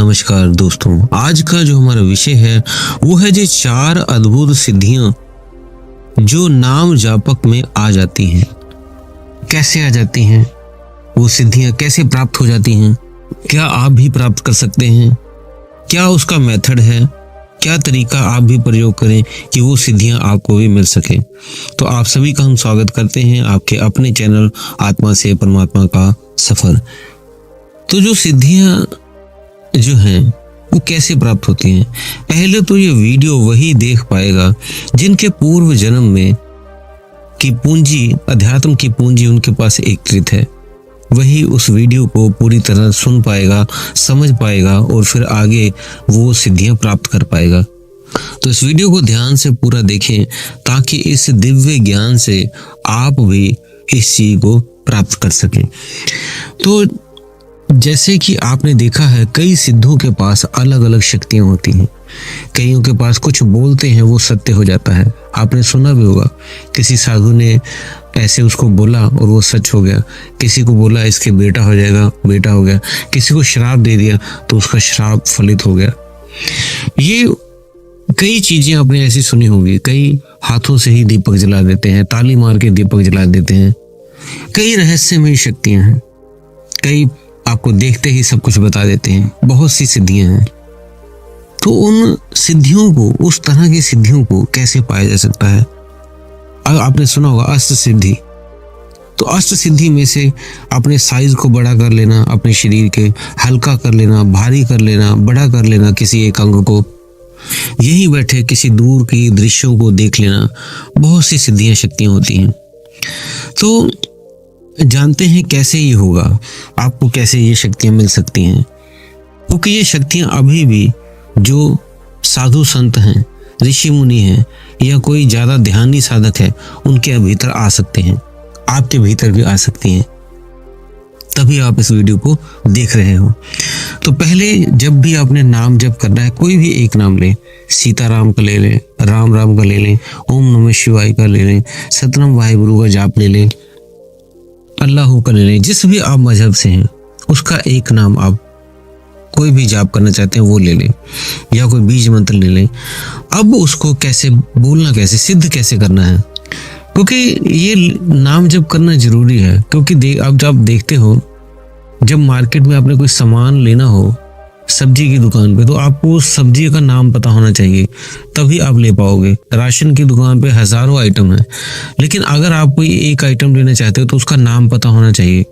नमस्कार दोस्तों, आज का जो हमारा विषय है वो है जी 4 अद्भुत सिद्धियां जो नाम जापक में आ जाती हैं। कैसे आ जाती हैं वो सिद्धियां, कैसे प्राप्त हो जाती हैं, क्या आप भी प्राप्त कर सकते हैं, क्या उसका मेथड है, क्या तरीका आप भी प्रयोग करें कि वो सिद्धियां आपको भी मिल सके। तो आप सभी का हम स्वागत करते हैं आपके अपने चैनल आत्मा से परमात्मा का सफर। तो जो सिद्धियां जो हैं वो कैसे प्राप्त होती हैं, पहले तो ये वीडियो वही देख पाएगा जिनके पूर्व जन्म में की पूंजी, अध्यात्म की पूंजी उनके पास एकत्रित है। वही उस वीडियो को पूरी तरह सुन पाएगा, समझ पाएगा और फिर आगे वो सिद्धियां प्राप्त कर पाएगा। तो इस वीडियो को ध्यान से पूरा देखें ताकि इस दिव्य ज्ञान से आप भी इस चीज को प्राप्त कर सकें। तो जैसे कि आपने देखा है कई सिद्धों के पास अलग अलग शक्तियां होती हैं। कईयों के पास कुछ बोलते हैं वो सत्य हो जाता है। आपने सुना भी होगा किसी साधु ने ऐसे उसको बोला और वो सच हो गया। किसी को बोला इसके बेटा हो जाएगा, बेटा हो गया। किसी को श्राप दे दिया तो उसका श्राप फलित हो गया। ये कई चीजें आपने ऐसी सुनी होगी। कई हाथों से ही दीपक जला देते हैं, ताली मार के दीपक जला देते हैं। कई रहस्यमयी शक्तियां हैं, कई आपको देखते ही सब कुछ बता देते हैं। बहुत सी सिद्धियां हैं। तो उन सिद्धियों को, उस तरह की सिद्धियों को कैसे पाया जा सकता है। आपने सुना होगा अष्ट सिद्धि। तो अष्ट सिद्धि में से अपने साइज को बड़ा कर लेना, अपने शरीर के हल्का कर लेना, भारी कर लेना, बड़ा कर लेना किसी एक अंग को, यहीं बैठे किसी दूर की दृश्यों को देख लेना, बहुत सी सिद्धियां, शक्तियां होती हैं। तो जानते हैं कैसे ये होगा, आपको कैसे ये शक्तियां मिल सकती हैं। क्योंकि ये शक्तियां अभी भी जो साधु संत हैं, ऋषि मुनि हैं या कोई ज्यादा ध्यानी साधक है उनके भीतर आ सकते हैं, आपके भीतर भी आ सकती हैं। तभी आप इस वीडियो को देख रहे हो। तो पहले जब भी आपने नाम जप करना है, कोई भी एक नाम लें, सीताराम का ले लें, राम राम का ले लें, ओम नमः शिवाय का ले लें, सतनाम वाहिगुरु का जाप ले लें, अल्लाह का ले लें, जिस भी आप मजहब से हैं उसका एक नाम आप कोई भी जाप करना चाहते हैं वो ले लें, या कोई बीज मंत्र ले लें। अब उसको कैसे बोलना, कैसे सिद्ध कैसे करना है, क्योंकि ये नाम जप करना जरूरी है। क्योंकि अब जब आप देखते हो, जब मार्केट में आपने कोई सामान लेना हो सब्जी की दुकान पे, तो आपको उस सब्जी का नाम पता होना चाहिए, तभी आप ले पाओगे। राशन की दुकान पे हजारों आइटम है, लेकिन अगर आप कोई एक आइटम लेना चाहते हो तो उसका नाम पता होना चाहिए।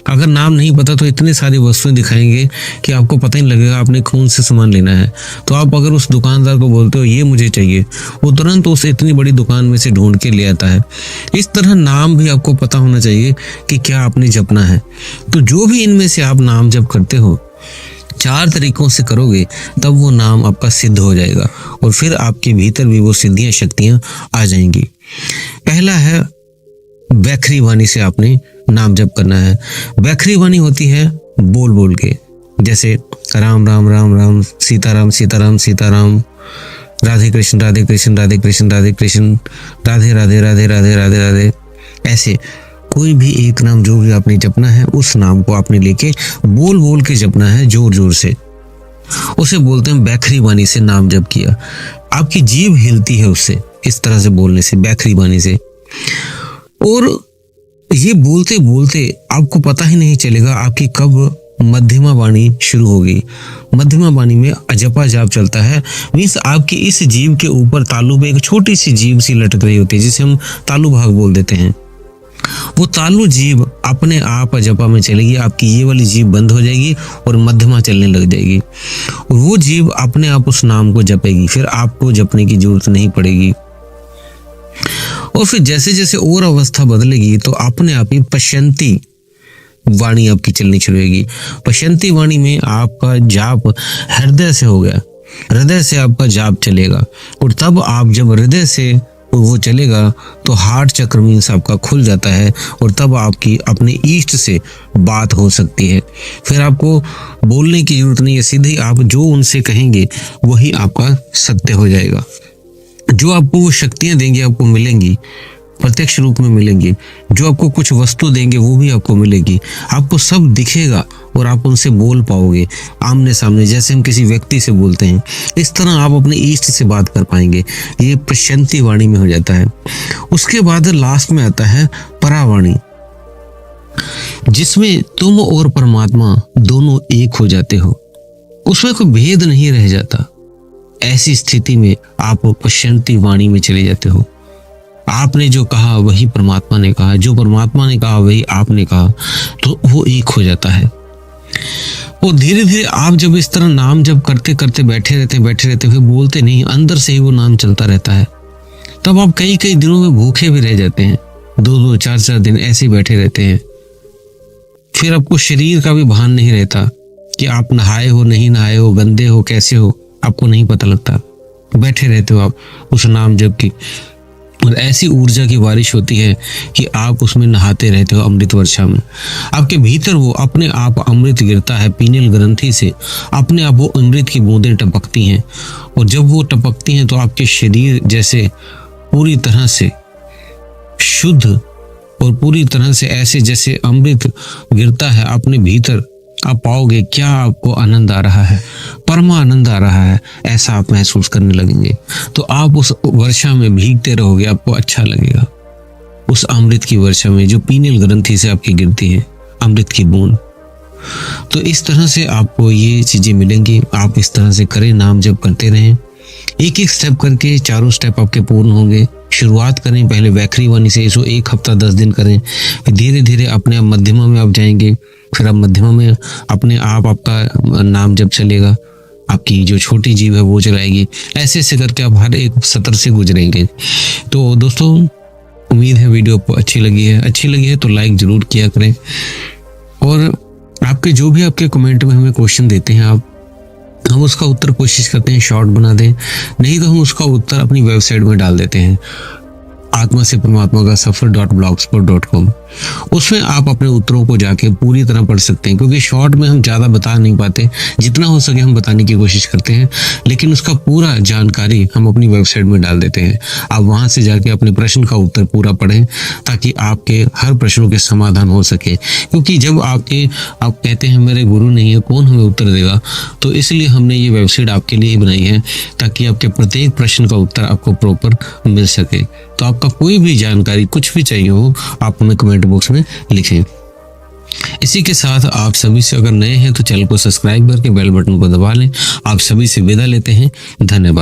अगर नाम नहीं पता तो इतनी सारी वस्तुएं दिखाएंगे कि आपको पता ही नहीं लगेगा आपने कौन से सामान लेना है। तो आप अगर उस दुकानदार को बोलते हो ये मुझे चाहिए, वो तुरंत उस इतनी बड़ी दुकान में से ढूंढ के ले आता है। इस तरह नाम भी आपको पता होना चाहिए कि क्या आपने जपना है। तो जो भी इनमें से आप नाम जप करते हो, 4 तरीकों से करोगे तब वो नाम आपका सिद्ध हो जाएगा और फिर आपके भीतर भी वो सिद्धियां, शक्तियां आ जाएंगी। पहला है वैखरी वाणी से आपने नाम जप करना है। वैखरी वाणी होती है बोल बोल के, जैसे राम राम राम राम, सीताराम सीताराम सीताराम, राधे कृष्ण राधे कृष्ण राधे कृष्ण राधे कृष्ण, राधे राधे राधे राधे राधे राधे। ऐसे कोई भी एक नाम जो भी आपने जपना है, उस नाम को आपने लेके बोल बोल के जपना है, जोर जोर से। उसे बोलते हैं बैखरी वाणी से नाम जप किया। आपकी जीभ हिलती है उससे, इस तरह से बोलने से, बैखरी वाणी से। और ये बोलते बोलते आपको पता ही नहीं चलेगा आपकी कब मध्यमा वाणी शुरू होगी। मध्यमा वाणी में अजपा जाप चलता है। मीन्स आपकी इस जीभ के ऊपर तालू पे एक छोटी सी जीभ सी लटक रही होती है, जिसे हम तालू भाग बोल देते हैं। वो तालु जीभ अपने आप जपा में चलेगी, आपकी ये वाली जीभ बंद हो जाएगी और मध्यमा चलने लग जाएगी। और वो जीभ अपने आप उस नाम को जपेगी, फिर आपको जपने की जरूरत नहीं पड़ेगी। और फिर जैसे जैसे और अवस्था बदलेगी तो अपने आप ही पश्यंती वाणी आपकी चलनी शुरू होगी। पश्यंती वाणी में आपका जाप हृदय से हो गया, हृदय से आपका जाप चलेगा। और तब आप जब हृदय से वो चलेगा तो हार्ट चक्र मीन्स आपका खुल जाता है और तब आपकी अपने इष्ट से बात हो सकती है। फिर आपको बोलने की जरूरत नहीं है, सीधे आप जो उनसे कहेंगे वही आपका सत्य हो जाएगा। जो आपको वो शक्तियां देंगी, आपको मिलेंगी, प्रत्यक्ष रूप में मिलेंगे, जो आपको कुछ वस्तु देंगे वो भी आपको मिलेगी, आपको सब दिखेगा और आप उनसे बोल पाओगे आमने सामने, जैसे हम किसी व्यक्ति से बोलते हैं इस तरह आप अपने इष्ट से बात कर पाएंगे। ये पश्यंती वाणी में हो जाता है। उसके बाद लास्ट में आता है परावाणी, जिसमें तुम और परमात्मा दोनों एक हो जाते हो, उसमें कोई भेद नहीं रह जाता। ऐसी स्थिति में आप पश्यंती वाणी में चले जाते हो। आपने जो कहा वही परमात्मा ने कहा, जो परमात्मा ने कहा वही आपने कहा, तो वो एक हो जाता है। और धीरे धीरे आप जब इस तरह नाम जब करते करते बैठे रहते फिर बोलते नहीं, अंदर से ही वो नाम चलता रहता है, तब आप कई कई दिनों में भूखे भी रह जाते हैं, 2-2 4-4 दिन ऐसे बैठे रहते हैं। फिर आपको शरीर का भी भान नहीं रहता कि आप नहाए हो नहीं नहाए हो, गंदे हो कैसे हो, आपको नहीं पता लगता, बैठे रहते हो आप उस नाम जप की। और ऐसी ऊर्जा की बारिश होती है कि आप उसमें नहाते रहते हो अमृत वर्षा में। आपके भीतर वो अपने आप अमृत गिरता है, पीनेल ग्रंथि से अपने आप वो अमृत की बूंदें टपकती हैं। और जब वो टपकती हैं तो आपके शरीर जैसे पूरी तरह से शुद्ध और पूरी तरह से ऐसे जैसे अमृत गिरता है अपने भीतर, आप पाओगे क्या आपको आनंद आ रहा है, परमा आनंद आ रहा है, ऐसा आप महसूस करने लगेंगे। तो आप उस वर्षा में भीगते रहोगे, आपको अच्छा लगेगा उस अमृत की वर्षा में जो पीनेल ग्रंथि से आपकी गिरती है अमृत की बूंद। तो इस तरह से आपको ये चीजें मिलेंगी। आप इस तरह से करें, नाम जप करते रहें, एक एक स्टेप करके चारों स्टेप आपके पूर्ण होंगे। शुरुआत करें पहले वैखरी वाणी से, इसको 1 हफ्ता 10 दिन करें, फिर धीरे धीरे अपने आप मध्यमा में आप जाएंगे, फिर आप मध्यमा में अपने आप आपका नाम जब चलेगा, आपकी जो छोटी जीव है वो चलाएगी। ऐसे ऐसे करके आप हर एक सत्र से गुजरेंगे। तो दोस्तों उम्मीद है वीडियो आपको अच्छी लगी है तो लाइक जरूर किया करें। और आपके जो भी आपके कमेंट में हमें क्वेश्चन देते हैं हम उसका उत्तर कोशिश करते हैं शॉर्ट बना दें, नहीं तो हम उसका उत्तर अपनी वेबसाइट में डाल देते हैं आत्मा से परमात्मा का सफर.blogspot.com। उसमें आप अपने उत्तरों को जाके पूरी तरह पढ़ सकते हैं, क्योंकि शॉर्ट में हम ज़्यादा बता नहीं पाते, जितना हो सके हम बताने की कोशिश करते हैं, लेकिन उसका पूरा जानकारी हम अपनी वेबसाइट में डाल देते हैं। आप वहाँ से जाके अपने प्रश्न का उत्तर पूरा पढ़ें ताकि आपके हर प्रश्नों के समाधान हो सके। क्योंकि जब आप कहते हैं मेरे गुरु नहीं है, कौन हमें उत्तर देगा, तो इसलिए हमने ये वेबसाइट आपके लिए बनाई है ताकि आपके प्रत्येक प्रश्न का उत्तर आपको प्रॉपर मिल सके। तो आपका कोई भी जानकारी कुछ भी चाहिए हो आप हमें कमेंट बॉक्स में लिखें। इसी के साथ आप सभी से अगर नए हैं तो चैनल को सब्सक्राइब करके बेल बटन को दबा लें। आप सभी से विदा लेते हैं, धन्यवाद।